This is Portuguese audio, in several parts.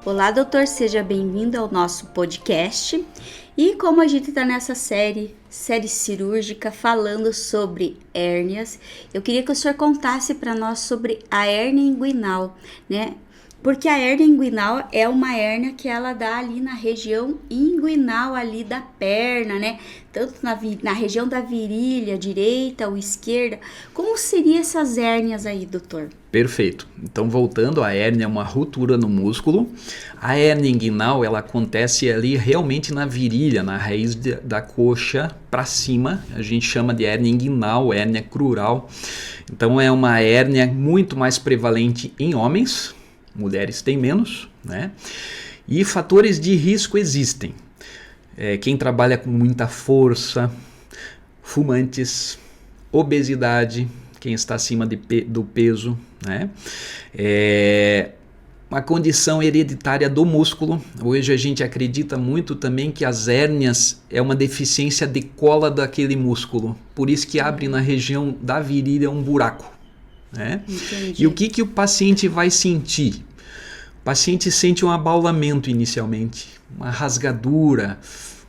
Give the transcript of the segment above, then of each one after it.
Olá, doutor, seja bem-vindo ao nosso podcast. E como a gente está nessa série cirúrgica, falando sobre hérnias, eu queria que o senhor contasse para nós sobre a hérnia inguinal, né? Porque a hérnia inguinal é uma hérnia que ela dá ali na região inguinal ali da perna, né? Tanto na região da virilha direita ou esquerda. Como seriam essas hérnias aí, doutor? Perfeito. Então, voltando, a hérnia é uma ruptura no músculo. A hérnia inguinal, ela acontece ali realmente na virilha, na raiz da coxa para cima. A gente chama de hérnia inguinal, hérnia crural. Então, é uma hérnia muito mais prevalente em homens. Mulheres têm menos, né? E fatores de risco existem. Quem trabalha com muita força, fumantes, obesidade, quem está acima do peso, né? Uma condição hereditária do músculo. Hoje a gente acredita muito também que as hérnias é uma deficiência de cola daquele músculo. Por isso que abre na região da virilha um buraco, né? E o que o paciente vai sentir? O paciente sente um abaulamento inicialmente, uma rasgadura,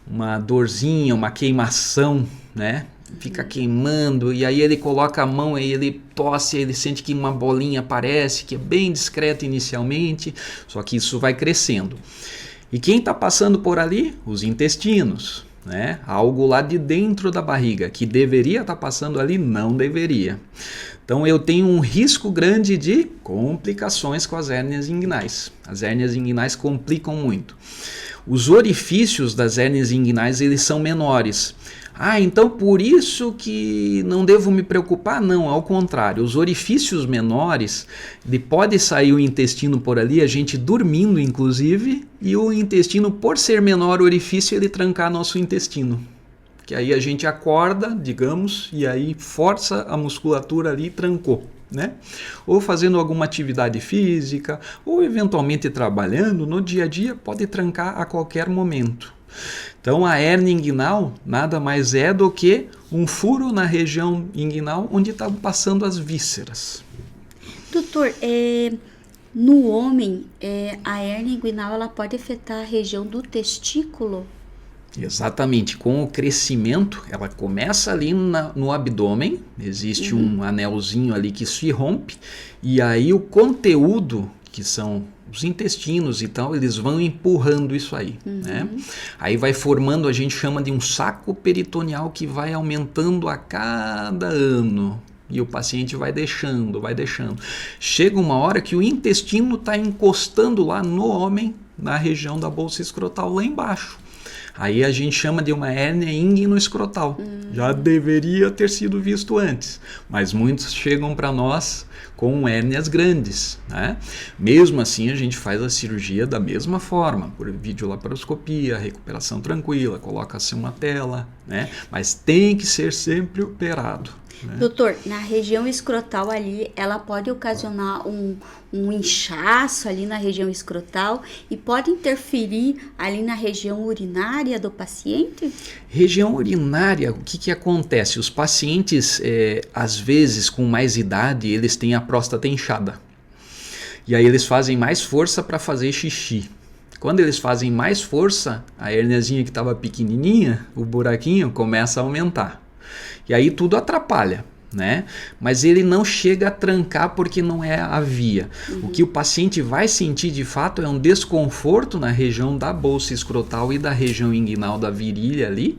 uma dorzinha, uma queimação, né? Fica queimando, e aí ele coloca a mão e ele tosse, ele sente que uma bolinha aparece, que é bem discreta inicialmente, só que isso vai crescendo. E quem está passando por ali? Os intestinos, né? Algo lá de dentro da barriga, que deveria estar passando ali, não deveria. Então eu tenho um risco grande de complicações com as hérnias inguinais. As hérnias inguinais complicam muito. Os orifícios das hérnias inguinais, eles são menores. Então por isso que não devo me preocupar? Não, ao contrário. Os orifícios menores, pode sair o intestino por ali, a gente dormindo inclusive, e o intestino, por ser menor o orifício, ele trancar nosso intestino. Que aí a gente acorda, digamos, e aí força a musculatura ali e trancou, né? Ou fazendo alguma atividade física, ou eventualmente trabalhando, no dia a dia pode trancar a qualquer momento. Então a hérnia inguinal nada mais é do que um furo na região inguinal onde estão passando as vísceras. Doutor, no homem, a hérnia inguinal ela pode afetar a região do testículo? Exatamente, com o crescimento, ela começa ali no abdômen, existe um anelzinho ali que se rompe, e aí o conteúdo, que são os intestinos e tal, eles vão empurrando isso aí, né? Aí vai formando, a gente chama de um saco peritoneal que vai aumentando a cada ano. E o paciente vai deixando. Chega uma hora que o intestino está encostando lá no homem, na região da bolsa escrotal, lá embaixo. Aí a gente chama de uma hérnia inguinoescrotal. Já deveria ter sido visto antes, mas muitos chegam para nós com hérnias grandes, né? Mesmo assim, a gente faz a cirurgia da mesma forma, por videolaparoscopia, recuperação tranquila, coloca-se uma tela, né? Mas tem que ser sempre operado. Doutor, na região escrotal ali, ela pode ocasionar um inchaço ali na região escrotal e pode interferir ali na região urinária do paciente? Região urinária, o que acontece? Os pacientes, às vezes, com mais idade, eles têm a próstata inchada. E aí eles fazem mais força para fazer xixi. Quando eles fazem mais força, a hérniazinha que estava pequenininha, o buraquinho começa a aumentar. E aí tudo atrapalha, né? Mas ele não chega a trancar porque não é a via. O que o paciente vai sentir de fato é um desconforto na região da bolsa escrotal e da região inguinal da virilha ali,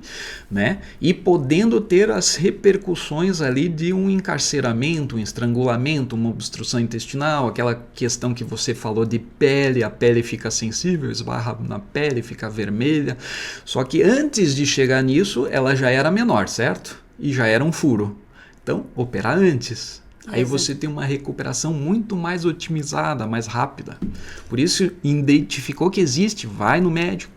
né? E podendo ter as repercussões ali de um encarceramento, um estrangulamento, uma obstrução intestinal, aquela questão que você falou de pele, a pele fica sensível, esbarra na pele, fica vermelha. Só que antes de chegar nisso, ela já era menor, certo? E já era um furo. Então, operar antes. Aí você tem uma recuperação muito mais otimizada, mais rápida. Por isso, identificou que existe, vai no médico.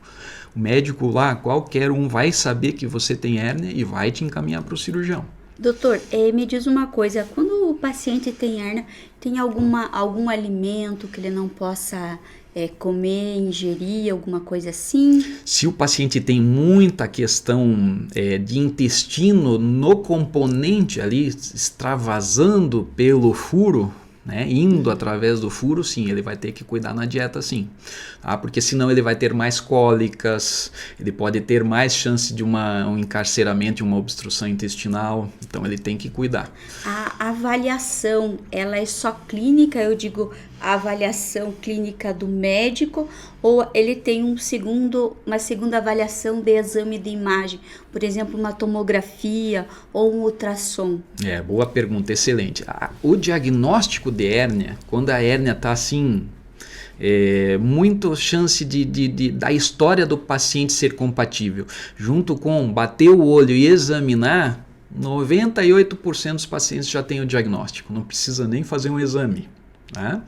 O médico lá, qualquer um, vai saber que você tem hérnia e vai te encaminhar para o cirurgião. Doutor, me diz uma coisa, quando o paciente tem hérnia, tem algum alimento que ele não possa comer, ingerir, alguma coisa assim? Se o paciente tem muita questão de intestino no componente ali, extravasando pelo furo, né? Indo através do furo, sim, ele vai ter que cuidar na dieta, sim. Tá? Porque senão ele vai ter mais cólicas, ele pode ter mais chance de um encarceramento, de uma obstrução intestinal. Então ele tem que cuidar. A avaliação, ela é só clínica? Eu digo, a avaliação clínica do médico, ou ele tem uma segunda avaliação de exame de imagem? Por exemplo, uma tomografia ou um ultrassom? Boa pergunta, excelente. O diagnóstico de hérnia, quando a hérnia está assim, muita chance da história do paciente ser compatível, junto com bater o olho e examinar, 98% dos pacientes já têm o diagnóstico, não precisa nem fazer um exame. Tá?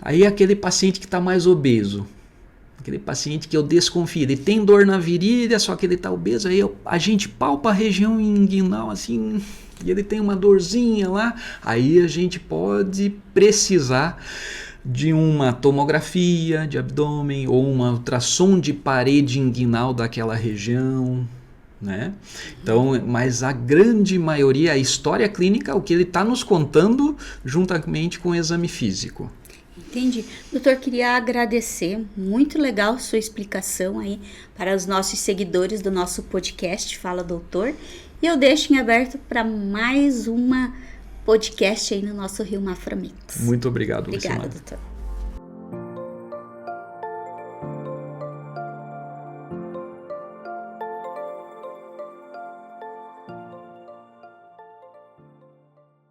Aí aquele paciente que está mais obeso, aquele paciente que eu desconfio, ele tem dor na virilha, só que ele está obeso, aí a gente palpa a região inguinal assim, e ele tem uma dorzinha lá, aí a gente pode precisar de uma tomografia de abdômen ou uma ultrassom de parede inguinal daquela região, né? Então, mas a grande maioria, a história clínica, o que ele está nos contando juntamente com o exame físico. Entendi. Doutor, queria agradecer, muito legal sua explicação aí para os nossos seguidores do nosso podcast Fala Doutor, e eu deixo em aberto para mais uma podcast aí no nosso Rio Mafra Mix. Muito obrigado, Obrigada, Lucimar. doutor.